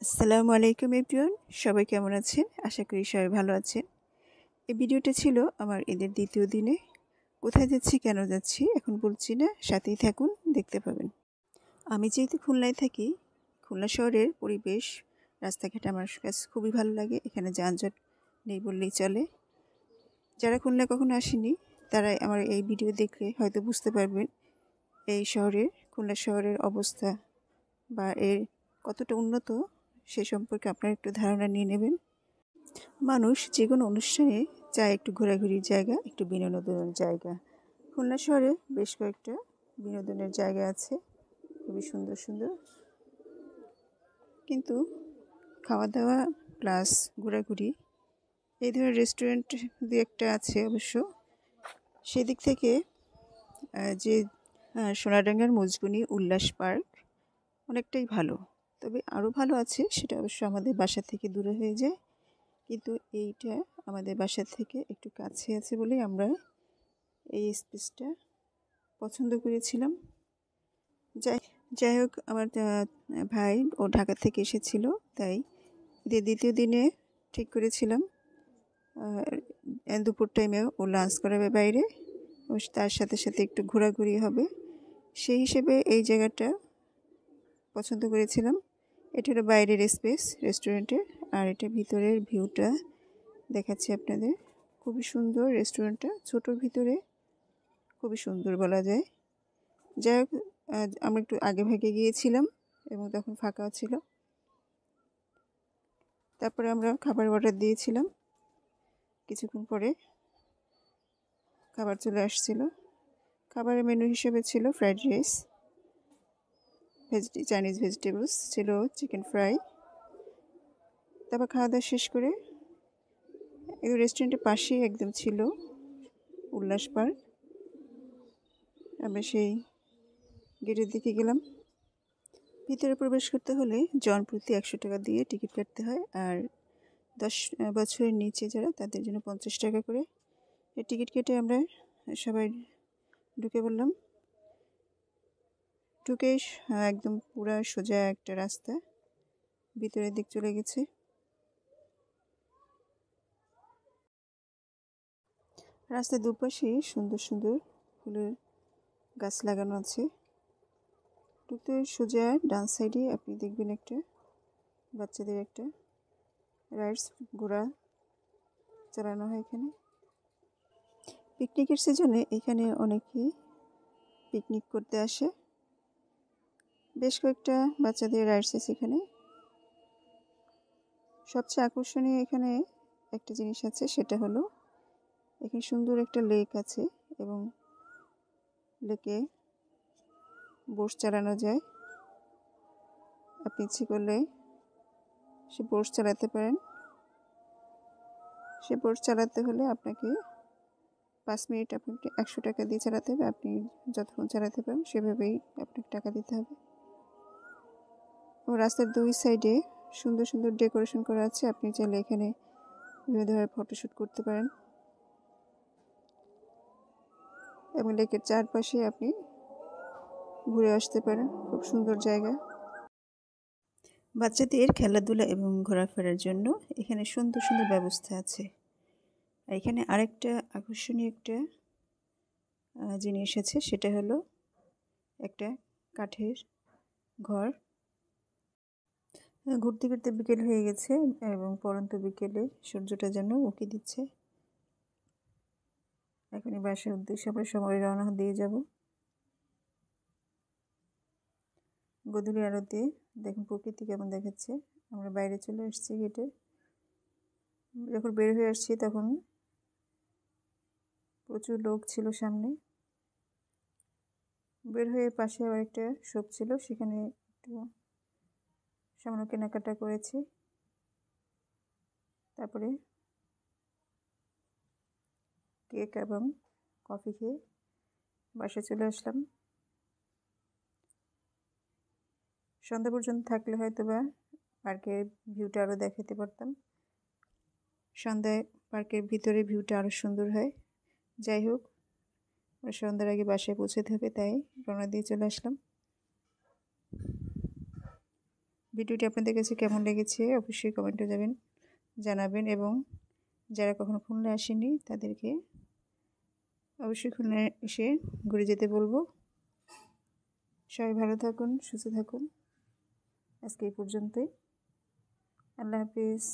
আসসালামু আলাইকুম এভরিওয়ান, সবাই কেমন আছেন? আশা করি সবাই ভালো আছেন। এই ভিডিওটা ছিল আমার ঈদের দ্বিতীয় দিনে। কোথায় যাচ্ছি, কেন যাচ্ছি এখন বলছি না, সাথেই থাকুন, দেখতে পাবেন। আমি যেহেতু খুলনায় থাকি, খুলনা শহরের পরিবেশ, রাস্তাঘাট আমার কাছে খুবই ভালো লাগে। এখানে যানজট নেই বললেই চলে। যারা খুলনায় কখনো আসেনি তারা আমার এই ভিডিও দেখলে হয়তো বুঝতে পারবেন এই শহরের, খুলনা শহরের অবস্থা বা এর কতটা উন্নত সে সম্পর্কে আপনারা একটু ধারণা নিয়ে নেবেন। মানুষ যে কোনো অনুষ্ঠানে চায় একটু ঘোরাঘুরির জায়গা, একটু বিনোদনের জায়গা। খুলনা শহরে বেশ কয়েকটা বিনোদনের জায়গা আছে, খুবই সুন্দর সুন্দর। কিন্তু খাওয়া দাওয়া প্লাস ঘোরাঘুরি এই ধরনের রেস্টুরেন্ট দু একটা আছে অবশ্য। সেদিক থেকে যে সোনাডাঙ্গার মজগুনি উল্লাস পার্ক অনেকটাই ভালো। তবে আরও ভালো আছে, সেটা অবশ্য আমাদের বাসা থেকে দূরে হয়ে যায়। কিন্তু এইটা আমাদের বাসা থেকে একটু কাছে আছে বলেই আমরা এই স্পেসটা পছন্দ করেছিলাম। যাই হোক, আমার ভাই ও ঢাকা থেকে এসেছিল, তাই ঈদের দ্বিতীয় দিনে ঠিক করেছিলাম দুপুর টাইমেও ও লাঞ্চ করাবে বাইরে, ও তার সাথে সাথে একটু ঘোরাঘুরি হবে। সেই হিসেবে এই জায়গাটা পছন্দ করেছিলাম। এটা হলো বাইরের স্পেস রেস্টুরেন্টের, আর এটা ভিতরের ভিউটা দেখাচ্ছি আপনাদের। খুবই সুন্দর রেস্টুরেন্টটা, ছোটোর ভিতরে খুবই সুন্দর বলা যায়। যাই হোক, আমরা একটু আগে ভাগে গিয়েছিলাম এবং তখন ফাঁকা ছিল। তারপরে আমরা খাবার অর্ডার দিয়েছিলাম, কিছুক্ষণ পরে খাবার চলে আসছিল। খাবারের মেনু হিসেবে ছিল ফ্রাইড রাইস, চাইনিজ ভেজিটেবলস ছিল, চিকেন ফ্রাই। তারপর খাওয়া দাওয়া শেষ করে এই রেস্টুরেন্টের পাশেই একদম ছিল উল্লাস পার্ক। আমরা সেই গেটের দিকে গেলাম। ভিতরে প্রবেশ করতে হলে জন প্রতি 100 টাকা দিয়ে টিকিট কাটতে হয়, আর 10 বছরের নিচে যারা তাদের জন্য 50 টাকা করে। এই টিকিট কেটে আমরা সবাই ঢুকে পড়লাম। ঢুকে একদম পুরা সোজা একটা রাস্তা ভিতরের দিক চলে গেছে। রাস্তার দুপাশে সুন্দর সুন্দর ফুলের গাছ লাগানো আছে। ঢুকতে সোজা ডান সাইডে আপনি দেখবেন একটা বাচ্চাদের একটা রাইডস, ঘোড়া চালানো হয় এখানে। পিকনিকের সিজনে এখানে অনেকেই পিকনিক করতে আসে। বেশ কয়েকটা বাচ্চাদের রাইডস আছে এখানে। সবচেয়ে আকর্ষণীয় এখানে একটা জিনিস আছে, সেটা হলো এখানে সুন্দর একটা লেক আছে এবং লেকে বোট চালানো যায়। আপনি ইচ্ছে করলে সে বোট চালাতে পারেন। সে বোট চালাতে হলে আপনাকে 5 মিনিট আপনাকে 100 টাকা দিয়ে চালাতে হবে। আপনি যতক্ষণ চালাতে পারেন সেভাবেই আপনাকে টাকা দিতে হবে। এবং রাস্তার দুই সাইডে সুন্দর সুন্দর ডেকোরেশন করা আছে, আপনি চাইলে এখানে বিভিন্ন ধরনের ফটোশ্যুট করতে পারেন। এবং লেকের চারপাশে আপনি ঘুরে আসতে পারেন, খুব সুন্দর জায়গা। বাচ্চাদের খেলাধুলা এবং ঘোরাফেরার জন্য এখানে সুন্দর সুন্দর ব্যবস্থা আছে। আর এখানে আরেকটা আকর্ষণীয় একটা জিনিস আছে, সেটা হলো একটা কাঠের ঘর। ঘুরতে ঘুরতে বিকেল হয়ে গেছে এবং পরন্ত বিকেলে সূর্যটা যেন উঁকি দিচ্ছে। এখনই বাসার উদ্দেশ্যে আমরা সবাই রওনা দিয়ে যাব। গোধূলি আলোতে দেখুন প্রকৃতি কেমন দেখাচ্ছে। আমরা বাইরে চলে এসেছি গেটে। যখন বের হয়ে আসছি তখন প্রচুর লোক ছিল সামনে। বের হয়ে পাশে আবার একটা শপ ছিল, সেখানে একটু সামান্য কেনাকাটা করেছি। তারপরে কেক এবং কফি খেয়ে বাসায় চলে আসলাম। সন্ধ্যা পর্যন্ত থাকলে হয়তো বা পার্কের ভিউটা আরও দেখাতে পারতাম। সন্ধ্যায় পার্কের ভিতরে ভিউটা আরও সুন্দর হয়। যাই হোক, সন্ধ্যার আগে বাসায় পৌঁছাতে হবে, তাই রওনা দিয়ে চলে আসলাম। ভিডিওটি আপনাদের কাছে কেমন লেগেছে অবশ্যই কমেন্টে জানাবেন, এবং যারা কখনো খুলনা আসেনি তাদেরকে অবশ্যই খুলনা এসে ঘুরে যেতে বলবো। সবাই ভালো থাকুন, সুস্থ থাকুন। আজকে এই পর্যন্তই। আল্লাহ হাফিজ।